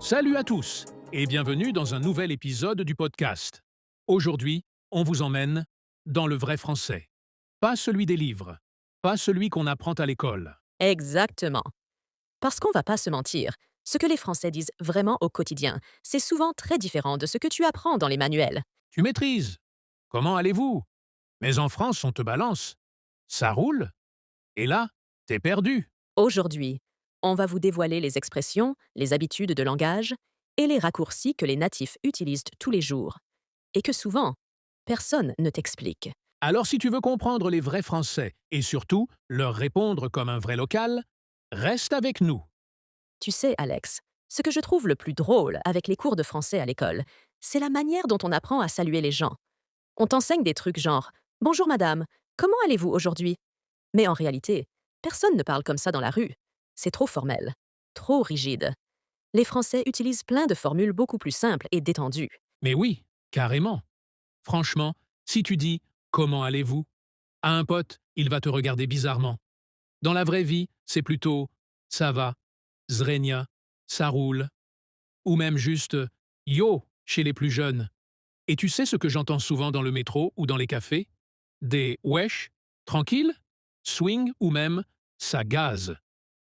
Salut à tous et bienvenue dans un nouvel épisode du podcast. Aujourd'hui, on vous emmène dans le vrai français. Pas celui des livres, pas celui qu'on apprend à l'école. Exactement. Parce qu'on va pas se mentir, ce que les Français disent vraiment au quotidien, c'est souvent très différent de ce que tu apprends dans les manuels. Tu maîtrises. Comment allez-vous? Mais en France, on te balance. Ça roule? Et là, t'es perdu. Aujourd'hui, on va vous dévoiler les expressions, les habitudes de langage et les raccourcis que les natifs utilisent tous les jours, et que souvent, personne ne t'explique. Alors si tu veux comprendre les vrais Français et surtout leur répondre comme un vrai local, reste avec nous. Tu sais, Alex, ce que je trouve le plus drôle avec les cours de français à l'école, c'est la manière dont on apprend à saluer les gens. On t'enseigne des trucs genre «Bonjour madame, comment allez-vous aujourd'hui?» Mais en réalité, personne ne parle comme ça dans la rue. C'est trop formel, trop rigide. Les Français utilisent plein de formules beaucoup plus simples et détendues. Mais oui, carrément. Franchement, si tu dis «Comment allez-vous?» à un pote, il va te regarder bizarrement. Dans la vraie vie, c'est plutôt «Ça va», «Zrenia», «Ça roule», ou même juste «Yo» chez les plus jeunes. Et tu sais ce que j'entends souvent dans le métro ou dans les cafés? Des «Wesh», «Tranquille», «Swing» ou même «Ça gaze».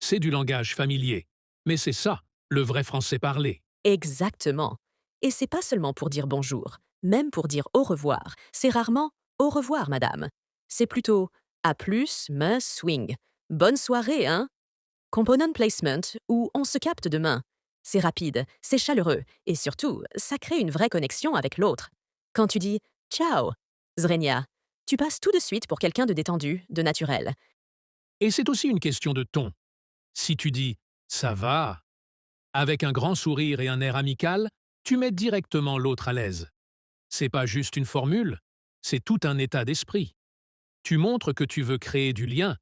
C'est du langage familier. Mais c'est ça, le vrai français parlé. Exactement. Et c'est pas seulement pour dire bonjour, même pour dire au revoir. C'est rarement au revoir, madame. C'est plutôt à plus, me swing. Bonne soirée, hein? Component placement ou on se capte demain. C'est rapide, c'est chaleureux et surtout, ça crée une vraie connexion avec l'autre. Quand tu dis ciao, Zrenia, tu passes tout de suite pour quelqu'un de détendu, de naturel. Et c'est aussi une question de ton. Si tu dis «Ça va», avec un grand sourire et un air amical, tu mets directement l'autre à l'aise. C'est pas juste une formule, c'est tout un état d'esprit. Tu montres que tu veux créer du lien,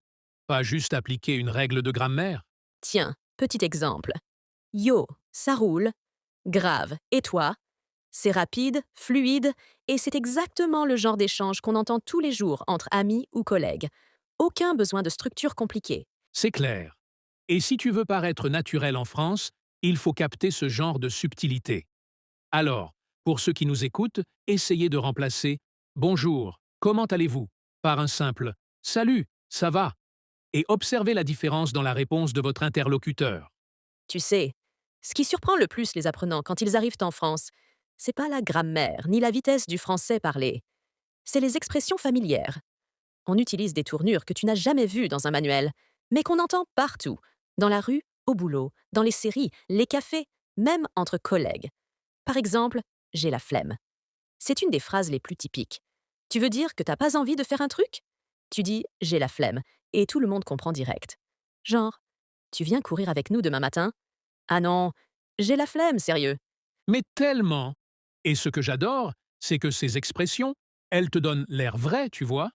pas juste appliquer une règle de grammaire. Tiens, petit exemple. Yo, ça roule. Grave, et toi? C'est rapide, fluide, et c'est exactement le genre d'échange qu'on entend tous les jours entre amis ou collègues. Aucun besoin de structure compliquée. C'est clair. Et si tu veux paraître naturel en France, il faut capter ce genre de subtilité. Alors, pour ceux qui nous écoutent, essayez de remplacer «Bonjour, comment allez-vous?» par un simple «Salut, ça va?» et observez la différence dans la réponse de votre interlocuteur. Tu sais, ce qui surprend le plus les apprenants quand ils arrivent en France, c'est pas la grammaire ni la vitesse du français parlé, c'est les expressions familières. On utilise des tournures que tu n'as jamais vues dans un manuel, mais qu'on entend partout, dans la rue, au boulot, dans les séries, les cafés, même entre collègues. Par exemple, j'ai la flemme. C'est une des phrases les plus typiques. Tu veux dire que t'as pas envie de faire un truc? Tu dis j'ai la flemme, et tout le monde comprend direct. Genre, tu viens courir avec nous demain matin? Ah non, j'ai la flemme, sérieux. Mais tellement. Et ce que j'adore, c'est que ces expressions, elles te donnent l'air vrai, tu vois.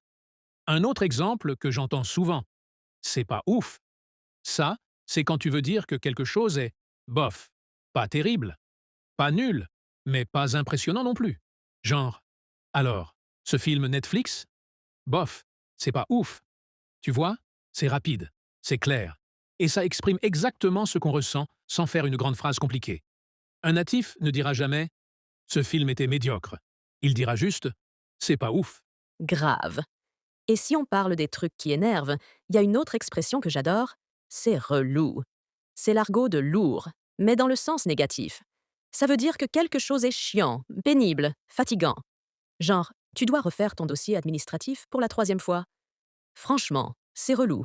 Un autre exemple que j'entends souvent, c'est pas ouf. Ça, c'est quand tu veux dire que quelque chose est bof, pas terrible, pas nul, mais pas impressionnant non plus. Genre, alors, ce film Netflix? Bof, c'est pas ouf. Tu vois, c'est rapide, c'est clair. Et ça exprime exactement ce qu'on ressent sans faire une grande phrase compliquée. Un natif ne dira jamais «Ce film était médiocre». Il dira juste «C'est pas ouf». Grave. Et si on parle des trucs qui énervent, il y a une autre expression que j'adore, c'est relou. C'est l'argot de lourd, mais dans le sens négatif. Ça veut dire que quelque chose est chiant, pénible, fatigant. Genre, tu dois refaire ton dossier administratif pour la troisième fois. Franchement, c'est relou.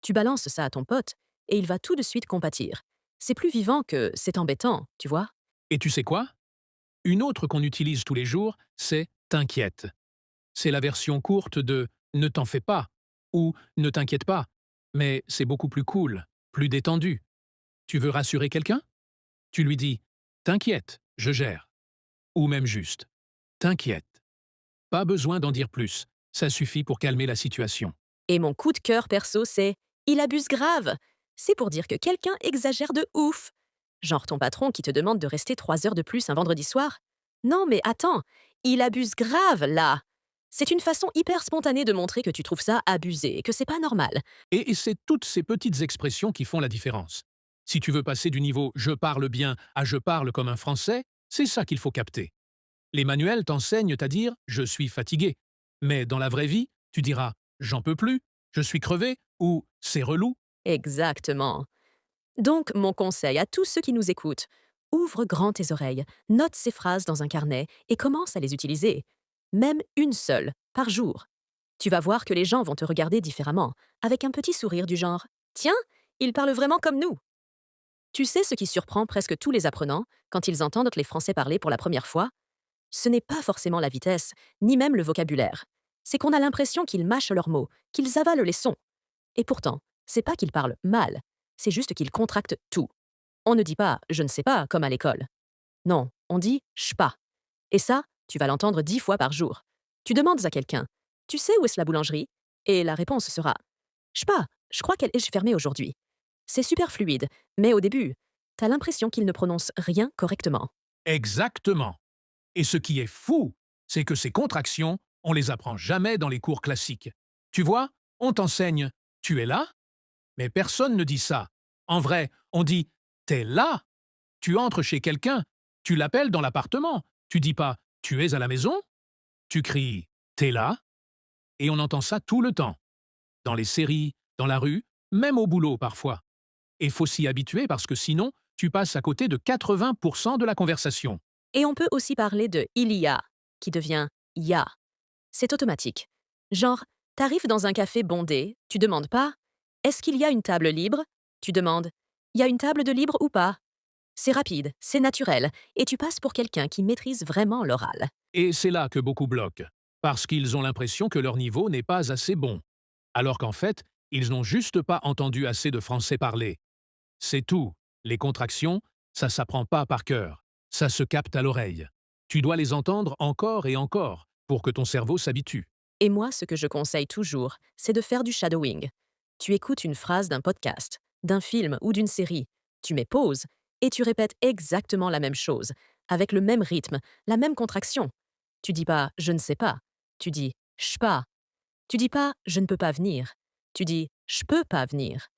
Tu balances ça à ton pote et il va tout de suite compatir. C'est plus vivant que c'est embêtant, tu vois? Et tu sais quoi? Une autre qu'on utilise tous les jours, c'est «t'inquiète». C'est la version courte de «ne t'en fais pas» ou «ne t'inquiète pas», mais c'est beaucoup plus cool, plus détendu. Tu veux rassurer quelqu'un? Tu lui dis «T'inquiète, je gère». Ou même juste «T'inquiète». Pas besoin d'en dire plus, ça suffit pour calmer la situation. Et mon coup de cœur perso, c'est il abuse grave. C'est pour dire que quelqu'un exagère de ouf. Genre ton patron qui te demande de rester 3 heures de plus un vendredi soir. Non, mais attends, il abuse grave là. C'est une façon hyper spontanée de montrer que tu trouves ça abusé et que c'est pas normal. Et c'est toutes ces petites expressions qui font la différence. Si tu veux passer du niveau «je parle bien» à «je parle comme un Français», c'est ça qu'il faut capter. Les manuels t'enseignent à dire «je suis fatigué». Mais dans la vraie vie, tu diras «j'en peux plus», «je suis crevé» ou «c'est relou». Exactement. Donc, mon conseil à tous ceux qui nous écoutent, ouvre grand tes oreilles, note ces phrases dans un carnet et commence à les utiliser. Même une seule, par jour. Tu vas voir que les gens vont te regarder différemment, avec un petit sourire du genre «Tiens, il parle vraiment comme nous». Tu sais ce qui surprend presque tous les apprenants quand ils entendent les Français parler pour la première fois? Ce n'est pas forcément la vitesse, ni même le vocabulaire. C'est qu'on a l'impression qu'ils mâchent leurs mots, qu'ils avalent les sons. Et pourtant, c'est pas qu'ils parlent mal, c'est juste qu'ils contractent tout. On ne dit pas je ne sais pas comme à l'école. Non, on dit pas. Et ça, tu vas l'entendre 10 fois par jour. Tu demandes à quelqu'un tu sais où est-ce la boulangerie? Et la réponse sera pas, je crois qu'elle est fermée aujourd'hui. C'est super fluide, mais au début, t'as l'impression qu'il ne prononce rien correctement. Exactement. Et ce qui est fou, c'est que ces contractions, on les apprend jamais dans les cours classiques. Tu vois, on t'enseigne «tu es là», mais personne ne dit ça. En vrai, on dit «t'es là». Tu entres chez quelqu'un, tu l'appelles dans l'appartement, tu dis pas «tu es à la maison», tu cries «t'es là», et on entend ça tout le temps. Dans les séries, dans la rue, même au boulot parfois. Et faut s'y habituer parce que sinon, tu passes à côté de 80% de la conversation. Et on peut aussi parler de il y a, qui devient ya. C'est automatique. Genre, t'arrives dans un café bondé, tu demandes pas est-ce qu'il y a une table libre? Tu demandes y a une table de libre ou pas? C'est rapide, c'est naturel, et tu passes pour quelqu'un qui maîtrise vraiment l'oral. Et c'est là que beaucoup bloquent, parce qu'ils ont l'impression que leur niveau n'est pas assez bon, alors qu'en fait, ils n'ont juste pas entendu assez de français parler. C'est tout. Les contractions, ça s'apprend pas par cœur. Ça se capte à l'oreille. Tu dois les entendre encore et encore pour que ton cerveau s'habitue. Et moi, ce que je conseille toujours, c'est de faire du shadowing. Tu écoutes une phrase d'un podcast, d'un film ou d'une série, tu mets pause et tu répètes exactement la même chose, avec le même rythme, la même contraction. Tu dis pas je ne sais pas, tu dis je pas. Tu dis pas je ne peux pas venir, tu dis je peux pas venir.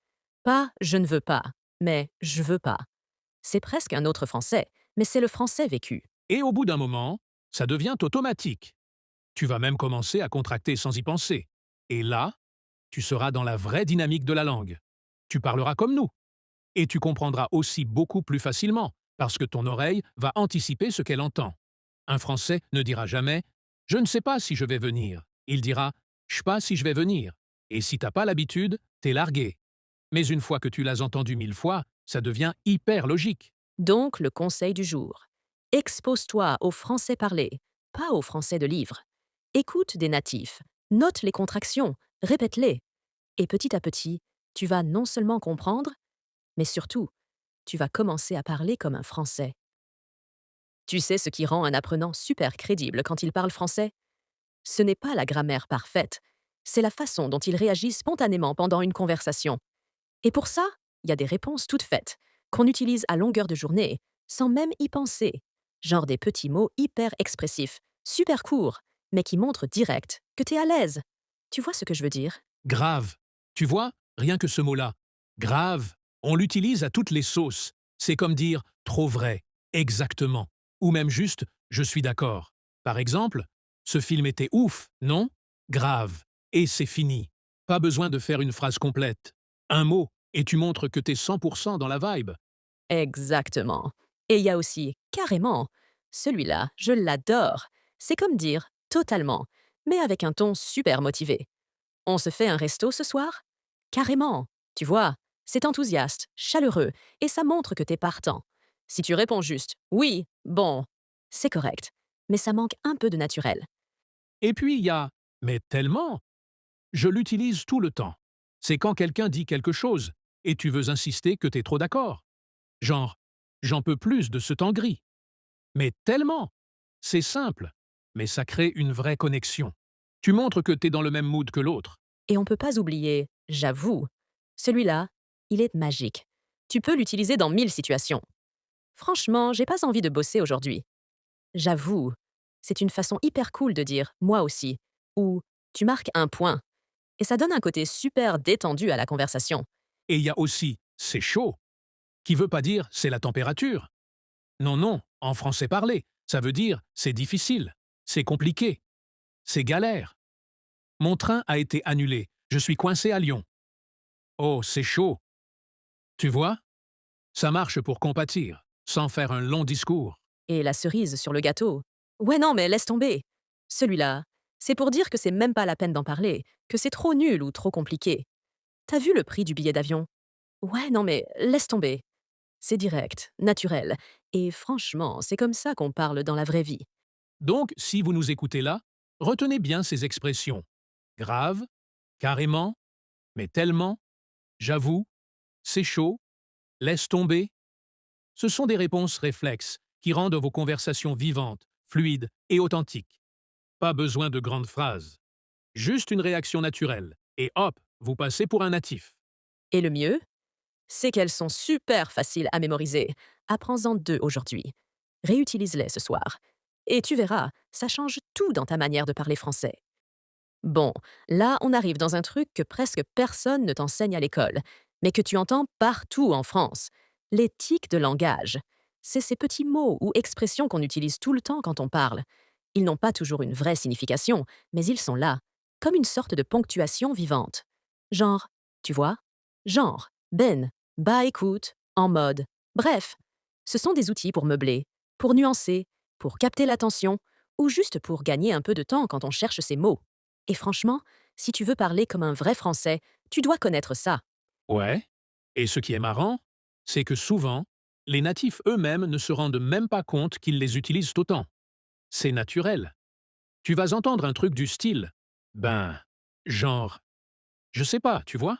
Pas je ne veux pas, mais je veux pas. C'est presque un autre français, mais c'est le français vécu. Et au bout d'un moment, ça devient automatique. Tu vas même commencer à contracter sans y penser. Et là, tu seras dans la vraie dynamique de la langue. Tu parleras comme nous. Et tu comprendras aussi beaucoup plus facilement, parce que ton oreille va anticiper ce qu'elle entend. Un Français ne dira jamais «Je ne sais pas si je vais venir». Il dira «Je sais pas si je vais venir». Et si t'as pas l'habitude, t'es largué. Mais une fois que tu l'as entendu 1000 fois, ça devient hyper logique. Donc, le conseil du jour. Expose-toi au français parlé, pas au français de livre. Écoute des natifs, note les contractions, répète-les. Et petit à petit, tu vas non seulement comprendre, mais surtout, tu vas commencer à parler comme un français. Tu sais ce qui rend un apprenant super crédible quand il parle français? Ce n'est pas la grammaire parfaite, c'est la façon dont il réagit spontanément pendant une conversation. Et pour ça, il y a des réponses toutes faites, qu'on utilise à longueur de journée, sans même y penser. Genre des petits mots hyper expressifs, super courts, mais qui montrent direct que t'es à l'aise. Tu vois ce que je veux dire? Grave. Tu vois, rien que ce mot-là. Grave. On l'utilise à toutes les sauces. C'est comme dire trop vrai, exactement. Ou même juste je suis d'accord. Par exemple, ce film était ouf, non? Grave. Et c'est fini. Pas besoin de faire une phrase complète. Un mot, et tu montres que t'es 100% dans la vibe. Exactement. Et il y a aussi carrément. Celui-là, je l'adore. C'est comme dire totalement, mais avec un ton super motivé. On se fait un resto ce soir? Carrément. Tu vois, c'est enthousiaste, chaleureux, et ça montre que t'es partant. Si tu réponds juste oui, bon, c'est correct, mais ça manque un peu de naturel. Et puis il y a mais tellement. Je l'utilise tout le temps. C'est quand quelqu'un dit quelque chose, et tu veux insister que t'es trop d'accord. Genre, j'en peux plus de ce temps gris. Mais tellement! C'est simple, mais ça crée une vraie connexion. Tu montres que t'es dans le même mood que l'autre. Et on peut pas oublier j'avoue. Celui-là, il est magique. Tu peux l'utiliser dans 1000 situations. Franchement, j'ai pas envie de bosser aujourd'hui. J'avoue. C'est une façon hyper cool de dire moi aussi. Ou tu marques un point. Et ça donne un côté super détendu à la conversation. Et il y a aussi c'est chaud. qui veut pas dire c'est la température. Non, non, en français parlé, ça veut dire c'est difficile, c'est compliqué, c'est galère. Mon train a été annulé, je suis coincé à Lyon. Oh, c'est chaud. Tu vois? Ça marche pour compatir, sans faire un long discours. Et la cerise sur le gâteau. Ouais, non, mais laisse tomber. Celui-là, c'est pour dire que c'est même pas la peine d'en parler, que c'est trop nul ou trop compliqué. T'as vu le prix du billet d'avion? Ouais, non, mais laisse tomber. C'est direct, naturel. Et franchement, c'est comme ça qu'on parle dans la vraie vie. Donc, si vous nous écoutez là, retenez bien ces expressions. Grave, carrément, mais tellement, j'avoue, c'est chaud, laisse tomber. Ce sont des réponses réflexes qui rendent vos conversations vivantes, fluides et authentiques. Pas besoin de grandes phrases. Juste une réaction naturelle. Et hop, vous passez pour un natif. Et le mieux, c'est qu'elles sont super faciles à mémoriser. Apprends-en 2 aujourd'hui. Réutilise-les ce soir. Et tu verras, ça change tout dans ta manière de parler français. Bon, là, on arrive dans un truc que presque personne ne t'enseigne à l'école, mais que tu entends partout en France. Les tics de langage. C'est ces petits mots ou expressions qu'on utilise tout le temps quand on parle. Ils n'ont pas toujours une vraie signification, mais ils sont là, comme une sorte de ponctuation vivante. Genre, tu vois? Genre, ben, bah écoute, en mode. Bref, ce sont des outils pour meubler, pour nuancer, pour capter l'attention, ou juste pour gagner un peu de temps quand on cherche ces mots. Et franchement, si tu veux parler comme un vrai Français, tu dois connaître ça. Ouais. Et ce qui est marrant, c'est que souvent, les natifs eux-mêmes ne se rendent même pas compte qu'ils les utilisent autant. C'est naturel. Tu vas entendre un truc du style ben, genre, je sais pas, tu vois?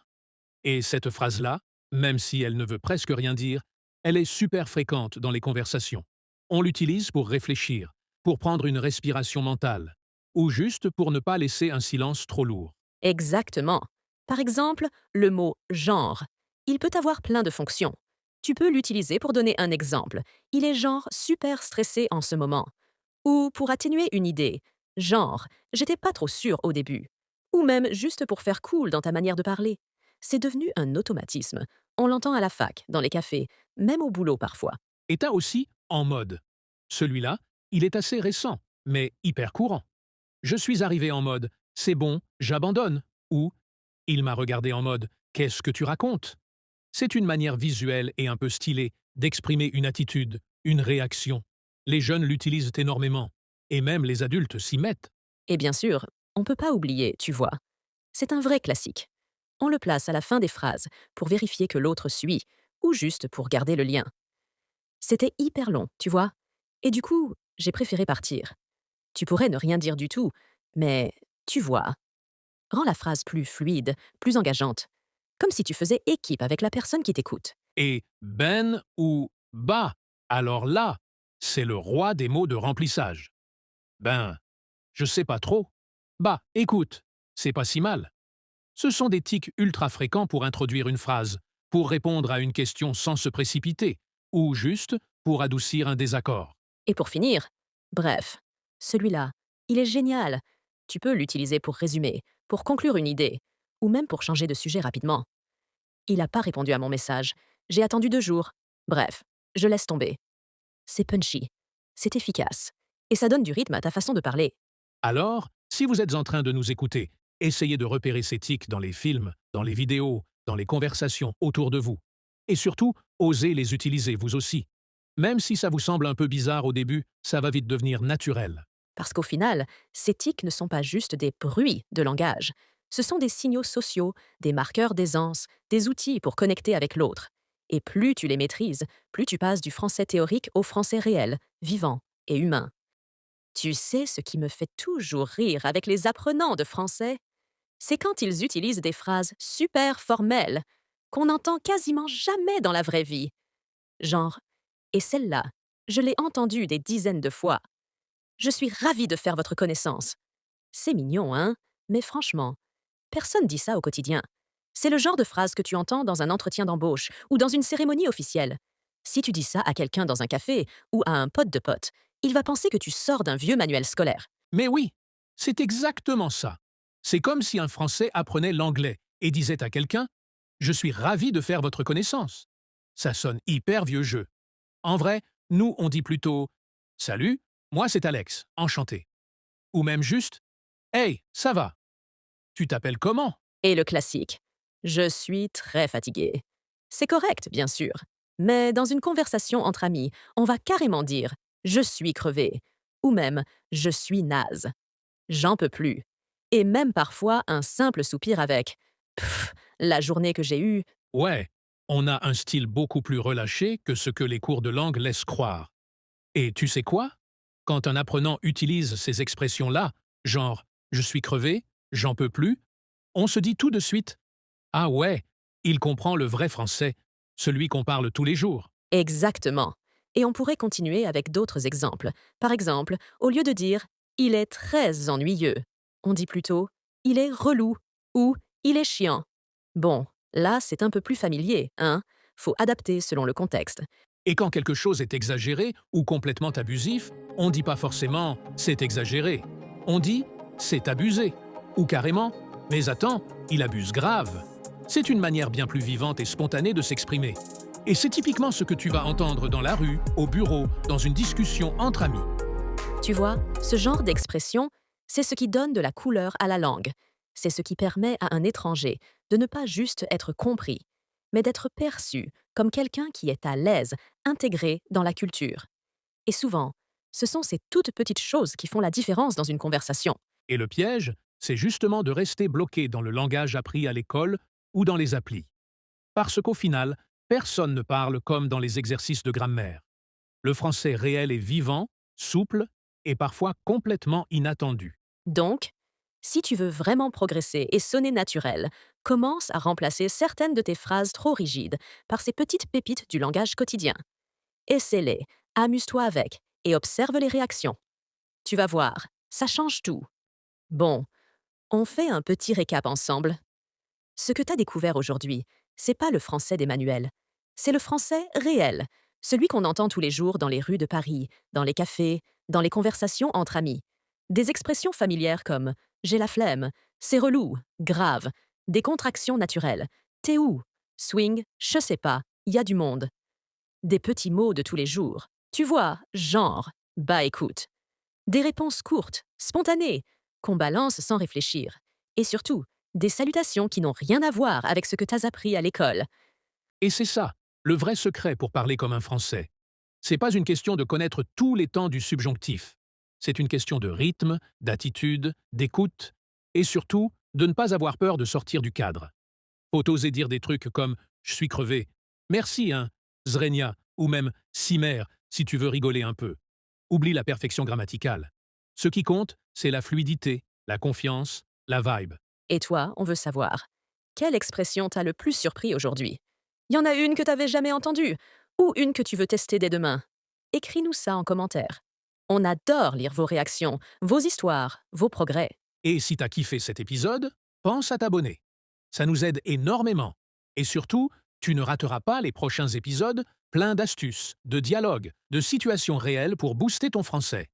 Et cette phrase-là, même si elle ne veut presque rien dire, elle est super fréquente dans les conversations. On l'utilise pour réfléchir, pour prendre une respiration mentale, ou juste pour ne pas laisser un silence trop lourd. Exactement. Par exemple, le mot genre. Il peut avoir plein de fonctions. Tu peux l'utiliser pour donner un exemple. Il est genre super stressé en ce moment. Ou pour atténuer une idée. Genre, j'étais pas trop sûr au début. Ou même juste pour faire cool dans ta manière de parler. C'est devenu un automatisme. On l'entend à la fac, dans les cafés, même au boulot parfois. Et t'as aussi en mode. Celui-là, il est assez récent, mais hyper courant. Je suis arrivé en mode c'est bon, j'abandonne. Ou il m'a regardé en mode qu'est-ce que tu racontes? C'est une manière visuelle et un peu stylée d'exprimer une attitude, une réaction. Les jeunes l'utilisent énormément, et même les adultes s'y mettent. Et bien sûr, on peut pas oublier, tu vois. C'est un vrai classique. On le place à la fin des phrases pour vérifier que l'autre suit, ou juste pour garder le lien. C'était hyper long, tu vois. Et du coup, j'ai préféré partir. Tu pourrais ne rien dire du tout, mais tu vois, rends la phrase plus fluide, plus engageante, comme si tu faisais équipe avec la personne qui t'écoute. Et ben ou bah, alors là, c'est le roi des mots de remplissage. Ben, je sais pas trop. Bah, écoute, c'est pas si mal. Ce sont des tics ultra fréquents pour introduire une phrase, pour répondre à une question sans se précipiter, ou juste pour adoucir un désaccord. Et pour finir, bref, celui-là, il est génial. Tu peux l'utiliser pour résumer, pour conclure une idée, ou même pour changer de sujet rapidement. Il n'a pas répondu à mon message. J'ai attendu 2 jours. Bref, je laisse tomber. C'est punchy. C'est efficace. Et ça donne du rythme à ta façon de parler. Alors, si vous êtes en train de nous écouter, essayez de repérer ces tics dans les films, dans les vidéos, dans les conversations autour de vous. Et surtout, osez les utiliser vous aussi. Même si ça vous semble un peu bizarre au début, ça va vite devenir naturel. Parce qu'au final, ces tics ne sont pas juste des bruits de langage. Ce sont des signaux sociaux, des marqueurs d'aisance, des outils pour connecter avec l'autre. Et plus tu les maîtrises, plus tu passes du français théorique au français réel, vivant et humain. Tu sais ce qui me fait toujours rire avec les apprenants de français? C'est quand ils utilisent des phrases super formelles, qu'on n'entend quasiment jamais dans la vraie vie. Genre, et celle-là, je l'ai entendue des dizaines de fois. Je suis ravie de faire votre connaissance. C'est mignon, hein? Mais franchement, personne dit ça au quotidien. C'est le genre de phrase que tu entends dans un entretien d'embauche ou dans une cérémonie officielle. Si tu dis ça à quelqu'un dans un café ou à un pote de pote, il va penser que tu sors d'un vieux manuel scolaire. Mais oui, c'est exactement ça. C'est comme si un Français apprenait l'anglais et disait à quelqu'un ⁇ Je suis ravi de faire votre connaissance ⁇ Ça sonne hyper vieux jeu. En vrai, nous, on dit plutôt « Salut, moi c'est Alex, enchanté ». Ou même juste « Hey, ça va? Tu t'appelles comment ?» Et le classique. Je suis très fatigué. C'est correct, bien sûr. Mais dans une conversation entre amis, on va carrément dire je suis crevé ou même je suis naze. J'en peux plus. Et même parfois un simple soupir avec pff, la journée que j'ai eue. Ouais, on a un style beaucoup plus relâché que ce que les cours de langue laissent croire. Et tu sais quoi? Quand un apprenant utilise ces expressions-là, genre « je suis crevé »,« j'en peux plus », on se dit tout de suite « Ah ouais, il comprend le vrai français, celui qu'on parle tous les jours ». Exactement. Et on pourrait continuer avec d'autres exemples. Par exemple, au lieu de dire il est très ennuyeux, on dit plutôt il est relou ou il est chiant. Bon, là c'est un peu plus familier, hein? Faut adapter selon le contexte. Et quand quelque chose est exagéré ou complètement abusif, on ne dit pas forcément « c'est exagéré », on dit « c'est abusé » ou carrément « mais attends, il abuse grave ». C'est une manière bien plus vivante et spontanée de s'exprimer. Et c'est typiquement ce que tu vas entendre dans la rue, au bureau, dans une discussion entre amis. Tu vois, ce genre d'expression, c'est ce qui donne de la couleur à la langue. C'est ce qui permet à un étranger de ne pas juste être compris, mais d'être perçu comme quelqu'un qui est à l'aise, intégré dans la culture. Et souvent, ce sont ces toutes petites choses qui font la différence dans une conversation. Et le piège, c'est justement de rester bloqué dans le langage appris à l'école ou dans les applis. Parce qu'au final, personne ne parle comme dans les exercices de grammaire. Le français réel est vivant, souple et parfois complètement inattendu. Donc, si tu veux vraiment progresser et sonner naturel, commence à remplacer certaines de tes phrases trop rigides par ces petites pépites du langage quotidien. Essaie-les, amuse-toi avec et observe les réactions. Tu vas voir, ça change tout. Bon, on fait un petit récap ensemble. Ce que tu as découvert aujourd'hui, c'est pas le français d'Emmanuel. C'est le français réel, celui qu'on entend tous les jours dans les rues de Paris, dans les cafés, dans les conversations entre amis. Des expressions familières comme j'ai la flemme, c'est relou, grave, des contractions naturelles, t'es où, swing, je sais pas, y a du monde. Des petits mots de tous les jours. Tu vois, genre, bah écoute. Des réponses courtes, spontanées, qu'on balance sans réfléchir. Et surtout, des salutations qui n'ont rien à voir avec ce que t'as appris à l'école. Et c'est ça, le vrai secret pour parler comme un français. C'est pas une question de connaître tous les temps du subjonctif. C'est une question de rythme, d'attitude, d'écoute, et surtout, de ne pas avoir peur de sortir du cadre. Faut oser dire des trucs comme « je suis crevé »,« merci, hein »,« zrenia » ou même « cimer » si tu veux rigoler un peu. Oublie la perfection grammaticale. Ce qui compte, c'est la fluidité, la confiance, la vibe. Et toi, on veut savoir. Quelle expression t'a le plus surpris aujourd'hui? Y en a une que t'avais jamais entendue? Ou une que tu veux tester dès demain? Écris-nous ça en commentaire. On adore lire vos réactions, vos histoires, vos progrès. Et si t'as kiffé cet épisode, pense à t'abonner. Ça nous aide énormément. Et surtout, tu ne rateras pas les prochains épisodes pleins d'astuces, de dialogues, de situations réelles pour booster ton français.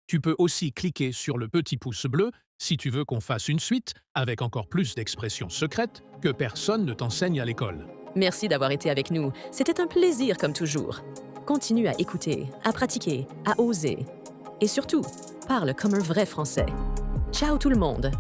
Tu peux aussi cliquer sur le petit pouce bleu si tu veux qu'on fasse une suite avec encore plus d'expressions secrètes que personne ne t'enseigne à l'école. Merci d'avoir été avec nous. C'était un plaisir comme toujours. Continue à écouter, à pratiquer, à oser. Et surtout, parle comme un vrai Français. Ciao tout le monde!